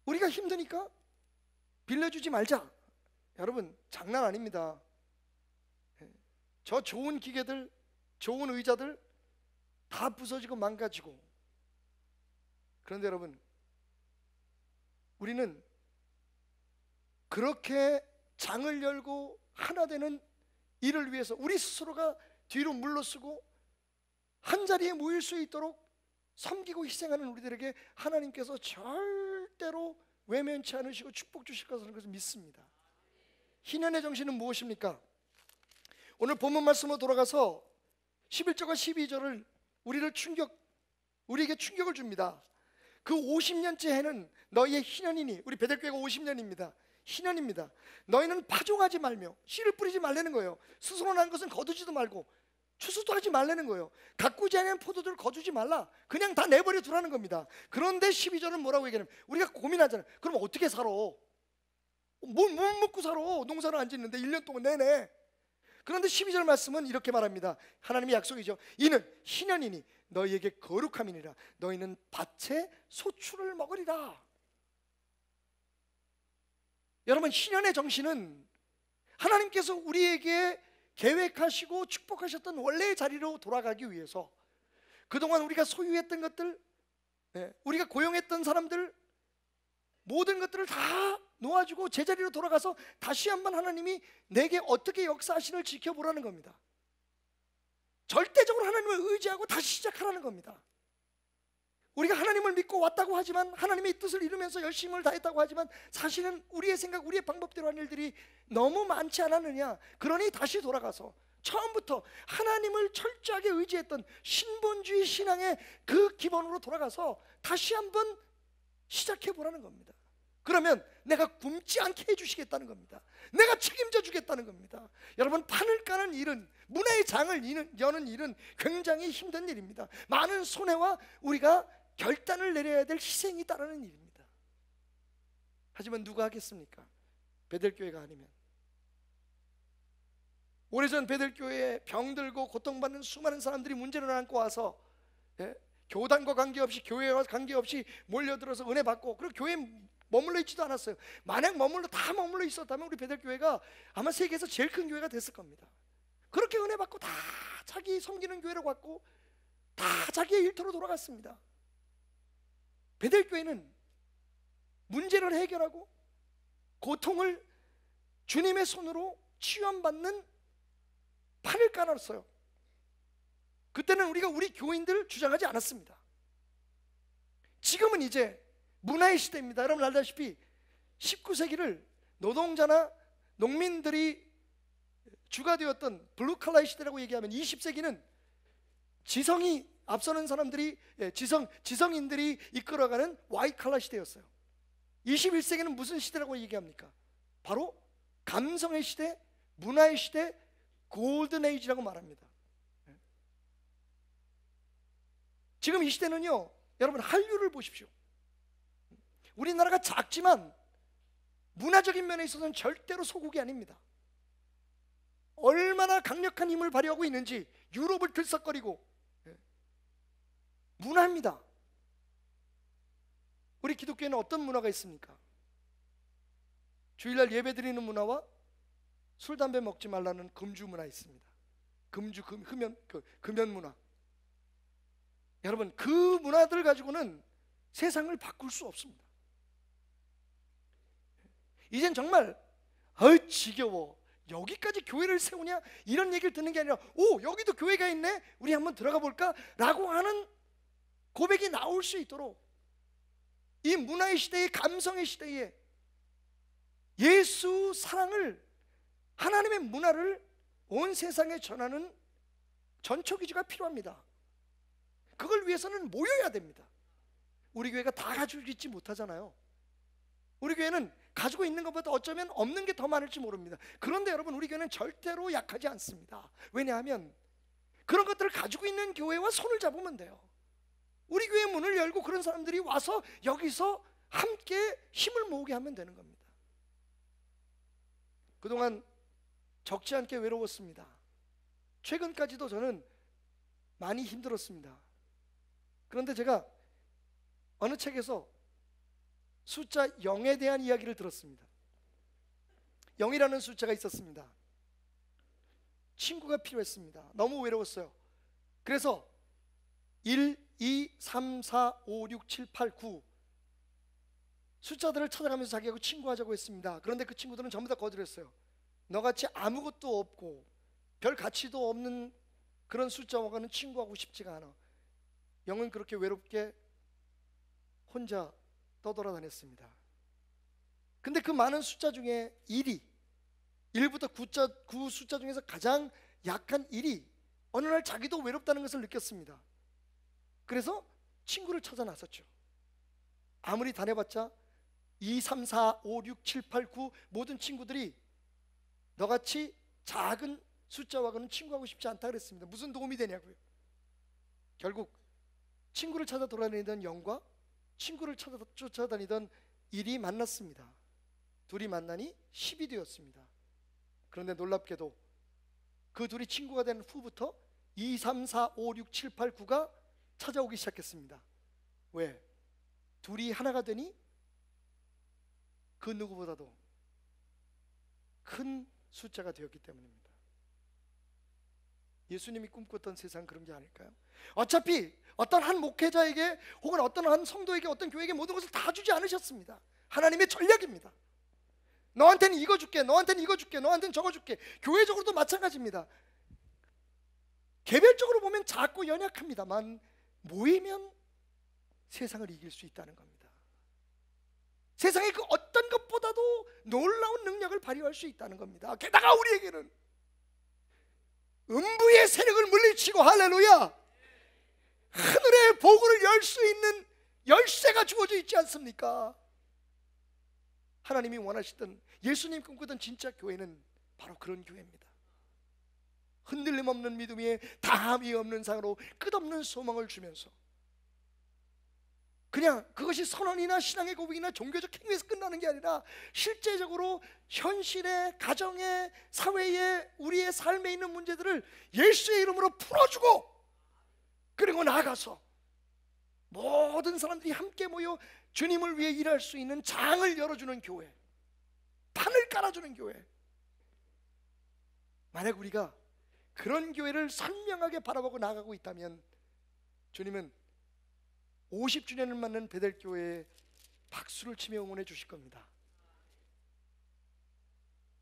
우리가 힘드니까 빌려주지 말자. 여러분, 장난 아닙니다. 저 좋은 기계들, 좋은 의자들 다 부서지고 망가지고. 그런데 여러분, 우리는 그렇게 장을 열고 하나 되는 일을 위해서 우리 스스로가 뒤로 물러서고 한 자리에 모일 수 있도록 섬기고 희생하는 우리들에게 하나님께서 절대로 외면치 않으시고 축복 주실 것을 믿습니다. 희년의 정신은 무엇입니까? 오늘 본문 말씀으로 돌아가서 11절과 12절을 우리에게 충격을 줍니다. 그 50년째 해는 너희의 희년이니, 우리 베델교회가 50년입니다. 희년입니다. 너희는 파종하지 말며 씨를 뿌리지 말라는 거예요. 스스로 난 것은 거두지도 말고 추수도 하지 말라는 거예요. 가꾸지 않은 포도들을 거두지 말라. 그냥 다 내버려 두라는 겁니다. 그런데 12절은 뭐라고 얘기하냐면, 우리가 고민하잖아요. 그럼 어떻게 살아? 뭐 먹고 살아? 농사를 안 짓는데 1년 동안 내내. 그런데 12절 말씀은 이렇게 말합니다. 하나님의 약속이죠. 이는 희년이니 너희에게 거룩함이니라. 너희는 밭의 소출을 먹으리라. 여러분, 희년의 정신은 하나님께서 우리에게 계획하시고 축복하셨던 원래의 자리로 돌아가기 위해서 그동안 우리가 소유했던 것들, 우리가 고용했던 사람들, 모든 것들을 다 놓아주고 제자리로 돌아가서 다시 한번 하나님이 내게 어떻게 역사하시는을 지켜보라는 겁니다. 절대적으로 하나님을 의지하고 다시 시작하라는 겁니다. 우리가 하나님을 믿고 왔다고 하지만, 하나님의 뜻을 이루면서 열심을 다했다고 하지만 사실은 우리의 생각, 우리의 방법대로 한 일들이 너무 많지 않았느냐. 그러니 다시 돌아가서 처음부터 하나님을 철저하게 의지했던 신본주의 신앙의 그 기본으로 돌아가서 다시 한번 시작해보라는 겁니다. 그러면 내가 굶지 않게 해주시겠다는 겁니다. 내가 책임져 주겠다는 겁니다. 여러분, 판을 까는 일은, 문화의 장을 여는 일은 굉장히 힘든 일입니다. 많은 손해와 우리가 결단을 내려야 될 희생이 따르는 일입니다. 하지만 누가 하겠습니까? 베델교회가 아니면. 오래전 베델교회에 병들고 고통받는 수많은 사람들이 문제를 안고 와서, 교단과 관계없이, 교회와 관계없이 몰려들어서 은혜 받고, 그리고 교회에 머물러 있지도 않았어요. 만약 다 머물러 있었다면 우리 베델교회가 아마 세계에서 제일 큰 교회가 됐을 겁니다. 그렇게 은혜 받고 다 자기 섬기는 교회로 갔고 다 자기의 일터로 돌아갔습니다. 베델교회는 문제를 해결하고 고통을 주님의 손으로 치유받는 판을 깔았어요. 그때는 우리가 우리 교인들 주장하지 않았습니다. 지금은 이제 문화의 시대입니다. 여러분 알다시피 19세기를 노동자나 농민들이 주가 되었던 블루칼라의 시대라고 얘기하면, 20세기는 지성이 앞서는 사람들이, 지성인들이 이끌어가는 화이트칼라 시대였어요. 21세기는 무슨 시대라고 얘기합니까? 바로 감성의 시대, 문화의 시대, 골든 에이지라고 말합니다. 지금 이 시대는요, 여러분 한류를 보십시오. 우리나라가 작지만 문화적인 면에 있어서는 절대로 소국이 아닙니다. 얼마나 강력한 힘을 발휘하고 있는지 유럽을 들썩거리고 문화입니다. 우리 기독교에는 어떤 문화가 있습니까? 주일날 예배드리는 문화와 술, 담배 먹지 말라는 금주 문화 있습니다. 금연 문화. 여러분, 그 문화들 가지고는 세상을 바꿀 수 없습니다. 이젠 정말 지겨워, 여기까지 교회를 세우냐, 이런 얘기를 듣는 게 아니라, 오, 여기도 교회가 있네, 우리 한번 들어가 볼까? 라고 하는 고백이 나올 수 있도록 이 문화의 시대에, 감성의 시대에 예수 사랑을, 하나님의 문화를 온 세상에 전하는 전초기지가 필요합니다. 그걸 위해서는 모여야 됩니다. 우리 교회가 다 가지고 있지 못하잖아요. 우리 교회는 가지고 있는 것보다 어쩌면 없는 게 더 많을지 모릅니다. 그런데 여러분, 우리 교회는 절대로 약하지 않습니다. 왜냐하면 그런 것들을 가지고 있는 교회와 손을 잡으면 돼요. 우리 교회 문을 열고 그런 사람들이 와서 여기서 함께 힘을 모으게 하면 되는 겁니다. 그동안 적지 않게 외로웠습니다. 최근까지도 저는 많이 힘들었습니다. 그런데 제가 어느 책에서 숫자 0에 대한 이야기를 들었습니다. 0이라는 숫자가 있었습니다. 친구가 필요했습니다. 너무 외로웠어요. 그래서 1, 2, 3, 4, 5, 6, 7, 8, 9 숫자들을 찾아가면서 자기하고 친구하자고 했습니다. 그런데 그 친구들은 전부 다 거절했어요. 너같이 아무것도 없고 별 가치도 없는 그런 숫자와는 친구하고 싶지가 않아. 0은 그렇게 외롭게 혼자 떠돌아다녔습니다. 근데 그 많은 숫자 중에 1부터 9 숫자 중에서 가장 약한 1이 어느 날 자기도 외롭다는 것을 느꼈습니다. 그래서 친구를 찾아 나섰죠. 아무리 다녀봤자 2, 3, 4, 5, 6, 7, 8, 9 모든 친구들이 너같이 작은 숫자와는 친구하고 싶지 않다 그랬습니다. 무슨 도움이 되냐고요. 결국 친구를 찾아 돌아다니던 0과 친구를 찾아 쫓아다니던 1이 만났습니다. 둘이 만나니 10이 되었습니다. 그런데 놀랍게도 그 둘이 친구가 된 후부터 2, 3, 4, 5, 6, 7, 8, 9가 찾아오기 시작했습니다. 왜? 둘이 하나가 되니 그 누구보다도 큰 숫자가 되었기 때문입니다. 예수님이 꿈꿨던 세상 그런 게 아닐까요? 어차피 어떤 한 목회자에게 혹은 어떤 한 성도에게 어떤 교회에게 모든 것을 다 주지 않으셨습니다. 하나님의 전략입니다. 너한테는 이거 줄게, 너한테는 이거 줄게, 너한테는 저거 줄게. 교회적으로도 마찬가지입니다. 개별적으로 보면 작고 연약합니다만 모이면 세상을 이길 수 있다는 겁니다. 세상의 그 어떤 것보다도 놀라운 능력을 발휘할 수 있다는 겁니다. 게다가 우리에게는 음부의 세력을 물리치고 할렐루야 하늘의 보고를 열 수 있는 열쇠가 주어져 있지 않습니까? 하나님이 원하시던 예수님 꿈꾸던 진짜 교회는 바로 그런 교회입니다. 흔들림 없는 믿음 위에 다함이 없는 상으로 끝없는 소망을 주면서 그냥 그것이 선언이나 신앙의 고백이나 종교적 행위에서 끝나는 게 아니라 실제적으로 현실의 가정의 사회의 우리의 삶에 있는 문제들을 예수의 이름으로 풀어주고 그리고 나아가서 모든 사람들이 함께 모여 주님을 위해 일할 수 있는 장을 열어주는 교회, 판을 깔아주는 교회. 만약 우리가 그런 교회를 선명하게 바라보고 나아가고 있다면 주님은 50주년을 맞는 베델교회에 박수를 치며 응원해 주실 겁니다.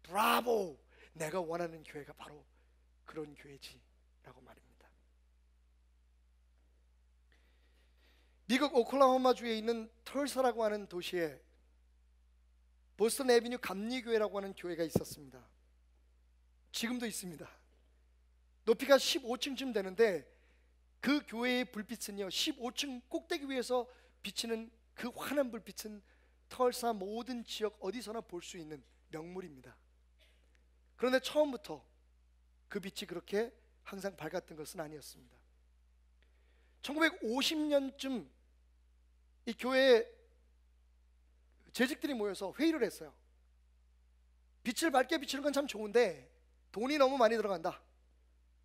브라보! 내가 원하는 교회가 바로 그런 교회지 라고 말입니다. 미국 오클라호마주에 있는 털사라고 하는 도시에 보스턴 애비뉴 감리교회라고 하는 교회가 있었습니다. 지금도 있습니다. 높이가 15층쯤 되는데 그 교회의 불빛은요 15층 꼭대기 위에서 비치는 그 환한 불빛은 털사 모든 지역 어디서나 볼 수 있는 명물입니다. 그런데 처음부터 그 빛이 그렇게 항상 밝았던 것은 아니었습니다. 1950년쯤 이 교회에 재직들이 모여서 회의를 했어요. 빛을 밝게 비치는 건 참 좋은데 돈이 너무 많이 들어간다.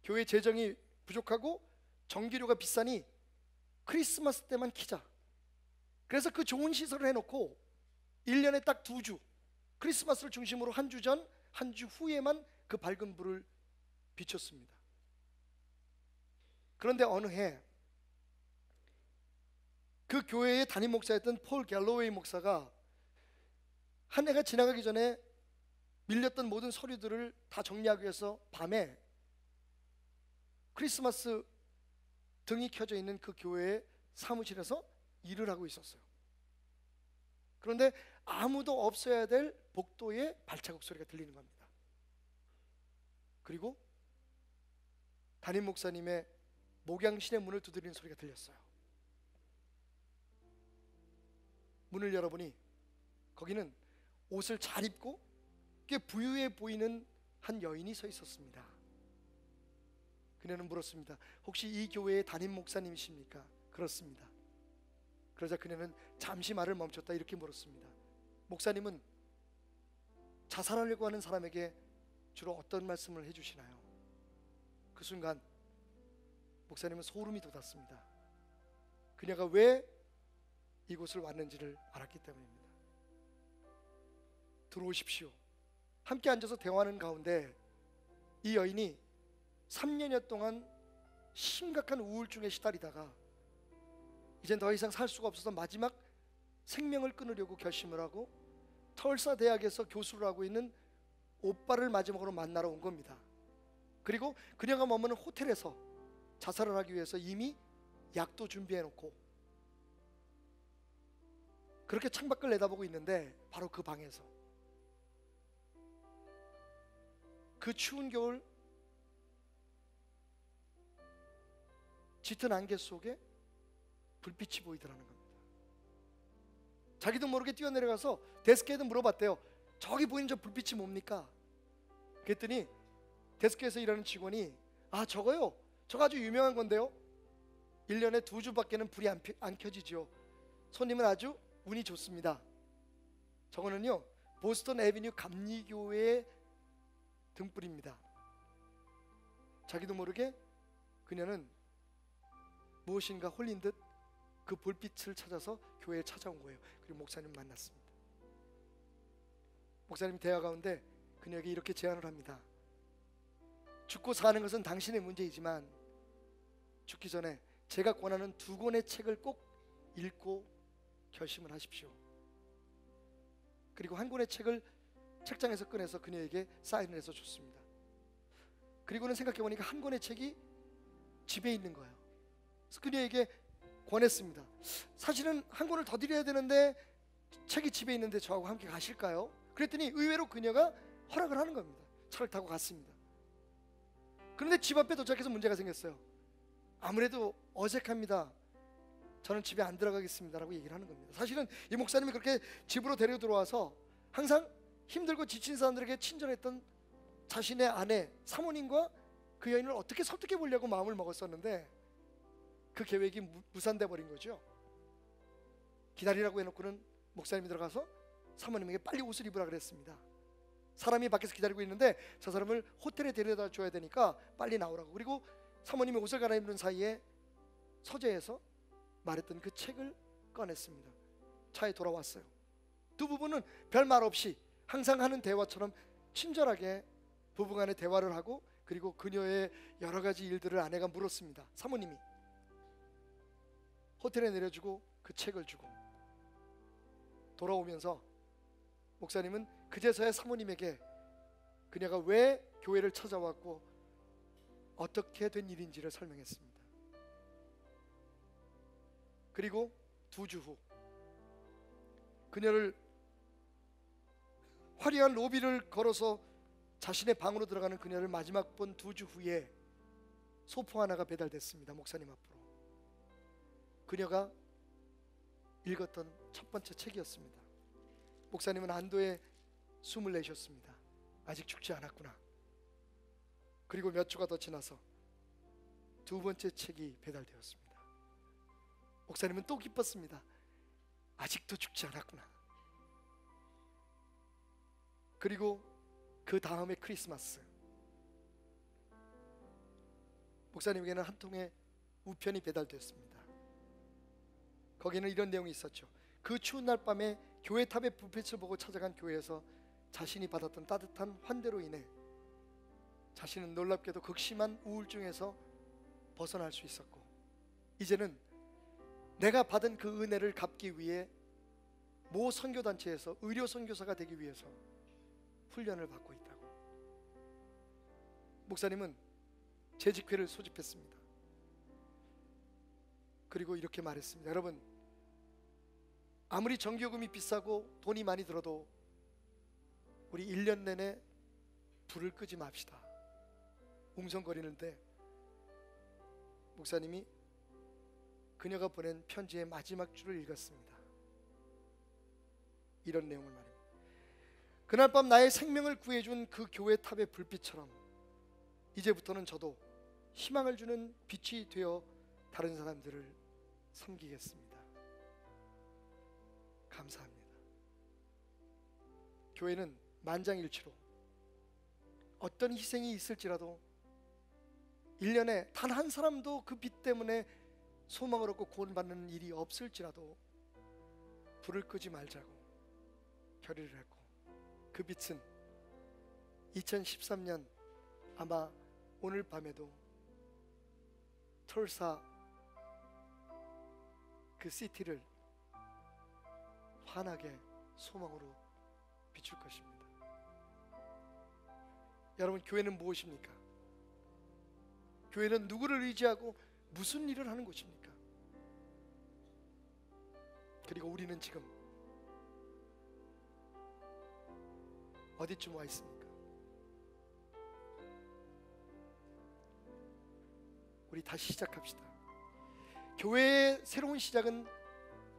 교회 재정이 부족하고 전기료가 비싸니 크리스마스 때만 켜자. 그래서 그 좋은 시설을 해놓고 1년에 딱 2주 크리스마스를 중심으로 한 주 전, 한 주 후에만 그 밝은 불을 비췄습니다. 그런데 어느 해 그 교회의 담임 목사였던 폴 갤로웨이 목사가 한 해가 지나가기 전에 밀렸던 모든 서류들을 다 정리하기 위해서 밤에 크리스마스 등이 켜져 있는 그 교회의 사무실에서 일을 하고 있었어요. 그런데 아무도 없어야 될 복도에 발자국 소리가 들리는 겁니다. 그리고 담임 목사님의 목양실의 문을 두드리는 소리가 들렸어요. 문을 열어보니 거기는 옷을 잘 입고 꽤 부유해 보이는 한 여인이 서 있었습니다. 그녀는 물었습니다. 혹시 이 교회의 담임 목사님이십니까? 그렇습니다. 그러자 그녀는 잠시 말을 멈췄다 이렇게 물었습니다. 목사님은 자살하려고 하는 사람에게 주로 어떤 말씀을 해주시나요? 그 순간 목사님은 소름이 돋았습니다. 그녀가 왜 이곳을 왔는지를 알았기 때문입니다. 들어오십시오. 함께 앉아서 대화하는 가운데 이 여인이 3년여 동안 심각한 우울증에 시달리다가 이젠 더 이상 살 수가 없어서 마지막 생명을 끊으려고 결심을 하고 털사 대학에서 교수를 하고 있는 오빠를 마지막으로 만나러 온 겁니다. 그리고 그녀가 머무는 호텔에서 자살을 하기 위해서 이미 약도 준비해 놓고 그렇게 창밖을 내다보고 있는데 바로 그 방에서 그 추운 겨울 짙은 안개 속에 불빛이 보이더라는 겁니다. 자기도 모르게 뛰어내려가서 데스크헤드 물어봤대요. 저기 보이는 저 불빛이 뭡니까? 그랬더니 데스크에서 일하는 직원이 저거요? 저거 아주 유명한 건데요. 1년에 2주밖에는 불이 안 켜지죠. 손님은 아주 운이 좋습니다. 저거는요 보스턴 애비뉴 감리교회의 등불입니다. 자기도 모르게 그녀는 무엇인가 홀린 듯 그 불빛을 찾아서 교회에 찾아온 거예요. 그리고 목사님 만났습니다. 목사님 대화 가운데 그녀에게 이렇게 제안을 합니다. 죽고 사는 것은 당신의 문제이지만 죽기 전에 제가 권하는 2권의 책을 꼭 읽고 결심을 하십시오. 그리고 한 권의 책을 책장에서 꺼내서 그녀에게 사인을 해서 줬습니다. 그리고는 생각해보니까 한 권의 책이 집에 있는 거예요. 그래서 그녀에게 권했습니다. 사실은 한 권을 더 드려야 되는데 책이 집에 있는데 저하고 함께 가실까요? 그랬더니 의외로 그녀가 허락을 하는 겁니다. 차를 타고 갔습니다. 그런데 집 앞에 도착해서 문제가 생겼어요. 아무래도 어색합니다. 저는 집에 안 들어가겠습니다 라고 얘기를 하는 겁니다. 사실은 이 목사님이 그렇게 집으로 데려 들어와서 항상 힘들고 지친 사람들에게 친절했던 자신의 아내 사모님과 그 여인을 어떻게 설득해 보려고 마음을 먹었었는데 그 계획이 무산돼 버린 거죠. 기다리라고 해놓고는 목사님이 들어가서 사모님에게 빨리 옷을 입으라 그랬습니다. 사람이 밖에서 기다리고 있는데 저 사람을 호텔에 데려다 줘야 되니까 빨리 나오라고. 그리고 사모님이 옷을 갈아입는 사이에 서재에서 말했던 그 책을 꺼냈습니다. 차에 돌아왔어요. 두 부부는 별말 없이 항상 하는 대화처럼 친절하게 부부간의 대화를 하고 그리고 그녀의 여러 가지 일들을 아내가 물었습니다. 사모님이 호텔에 내려주고 그 책을 주고 돌아오면서 목사님은 그제서야 사모님에게 그녀가 왜 교회를 찾아왔고 어떻게 된 일인지를 설명했습니다. 그리고 2주 후 그녀를 화려한 로비를 걸어서 자신의 방으로 들어가는 그녀를 마지막 본 2주 후에 소포 하나가 배달됐습니다. 목사님 앞으로. 그녀가 읽었던 첫 번째 책이었습니다. 목사님은 안도의 숨을 내셨습니다. 아직 죽지 않았구나. 그리고 몇 주가 더 지나서 2번째 책이 배달되었습니다. 목사님은 또 기뻤습니다. 아직도 죽지 않았구나. 그리고 그 다음에 크리스마스 목사님에게는 한 통의 우편이 배달되었습니다. 거기는 이런 내용이 있었죠. 그 추운 날 밤에 교회 탑의 불빛을 보고 찾아간 교회에서 자신이 받았던 따뜻한 환대로 인해 자신은 놀랍게도 극심한 우울증에서 벗어날 수 있었고 이제는 내가 받은 그 은혜를 갚기 위해 모 선교단체에서 의료 선교사가 되기 위해서 훈련을 받고 있다고. 목사님은 재직회를 소집했습니다. 그리고 이렇게 말했습니다. 여러분, 아무리 전기요금이 비싸고 돈이 많이 들어도 우리 1년 내내 불을 끄지 맙시다. 웅성거리는데 목사님이 그녀가 보낸 편지의 마지막 줄을 읽었습니다. 이런 내용을 말합니다. 그날 밤 나의 생명을 구해준 그 교회 탑의 불빛처럼 이제부터는 저도 희망을 주는 빛이 되어 다른 사람들을 섬기겠습니다. 감사합니다. 교회는 만장일치로 어떤 희생이 있을지라도 1년에 단 한 사람도 그 빛 때문에 소망을 얻고 구원받는 일이 없을지라도 불을 끄지 말자고 결의를 했고, 그 빛은 2013년 아마 오늘 밤에도 툴사 그 시티를 환하게 소망으로 비출 것입니다. 여러분, 교회는 무엇입니까? 교회는 누구를 의지하고 무슨 일을 하는 곳입니까? 그리고 우리는 지금 어디쯤 와 있습니까? 우리 다시 시작합시다. 교회의 새로운 시작은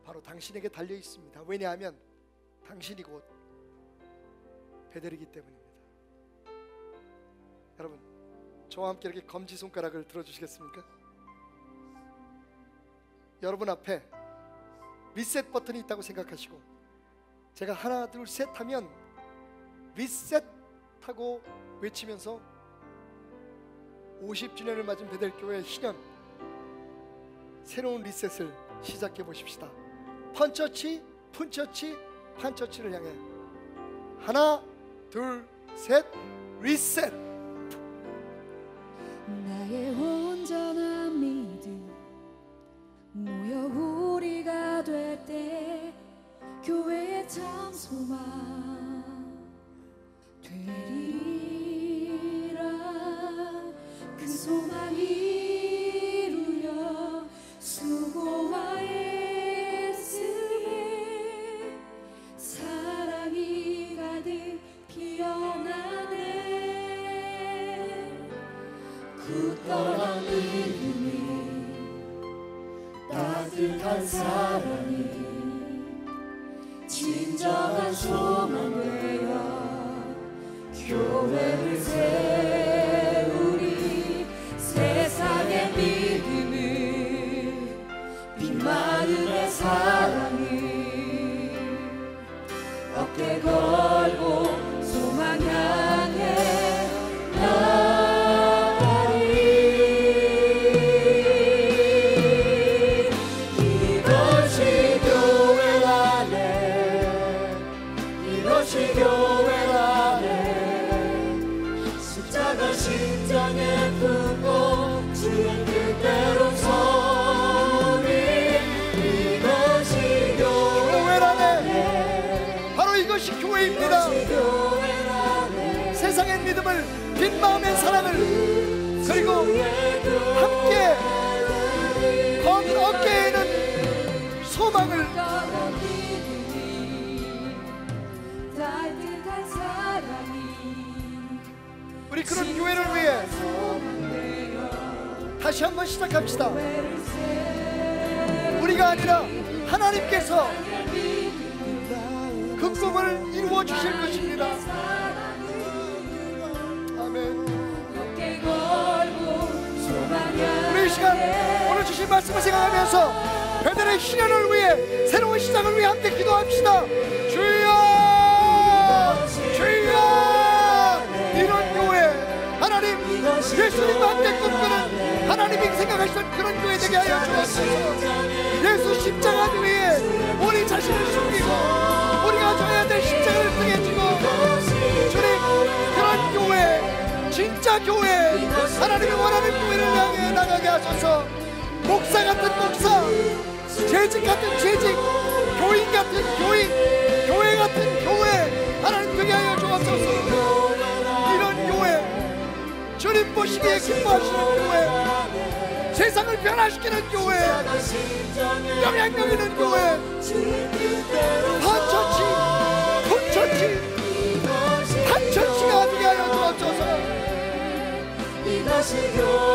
바로 당신에게 달려 있습니다. 왜냐하면 당신이 곧 베델이기 때문입니다. 여러분, 저와 함께 이렇게 검지손가락을 들어주시겠습니까? 여러분 앞에 리셋 버튼이 있다고 생각하시고, 제가 하나 둘 셋 하면 리셋하고 외치면서 50주년을 맞은 베델교회 신년 새로운 리셋을 시작해 보십시다. 펀처치, 푼처치, 판처치를 향해 하나 둘 셋 리셋. 나의 온전한 믿음 모여 우리가 될 때 교회의 참 소망 되리라. 그 소망 이루려 수고와 애씀에 사랑이 가득 피어나네. 굳건한 믿음이 따뜻한 사랑이 진정한 소망 되어 교회를 세우리. 세상의 믿음을 빛마음의 사랑을 어깨 걸고 소망 향해 나가리. 이것이 교회라네, 이것이 교회라네. 십자가 심장에 품고 주의 뜻대로 서리. 이것이 교회라네, 바로 이것이 교회입니다. 세상의 믿음을, 빈 마음의 사랑을, 그리고 함께 검은 어깨에는 소망을. 따뜻한 사랑이 우리 그런 교회를 위해 다시 한번 시작합시다. 우리가 아니라 하나님께서 그 꿈을 이루어 주실 것입니다. 아멘. 우리 이 시간 오늘 주신 말씀을 생각하면서 베델의 신년을 위해, 새로운 시작을 위해 함께 기도합시다. 주여, 주여. 이런 교회, 하나님 예수님과 함께 꿈꾸는, 하나님이 생각하시던 그런 교회 되게 하여 주옵소서. 예수 십자가 위에 우리 자신을 숨기고 우리가 져야 될 십자가를 등에 지고, 주님 그런 교회, 진짜 교회, 하나님이 원하는 교회를 향해 나가게 하소서. 목사 같은 목사, 재직 같은 재직, 교인 같은 교인, 교회 같은 교회, 하나님 되게 하여 주옵소서. 이런 교회, 주님 보시기에 기뻐하시는 교회, 세상을 변화시키는 교회, 영향력 있는 교회, 판처치, 푼처치, 판처치가 되게 하여 주옵소서. 이것이 교회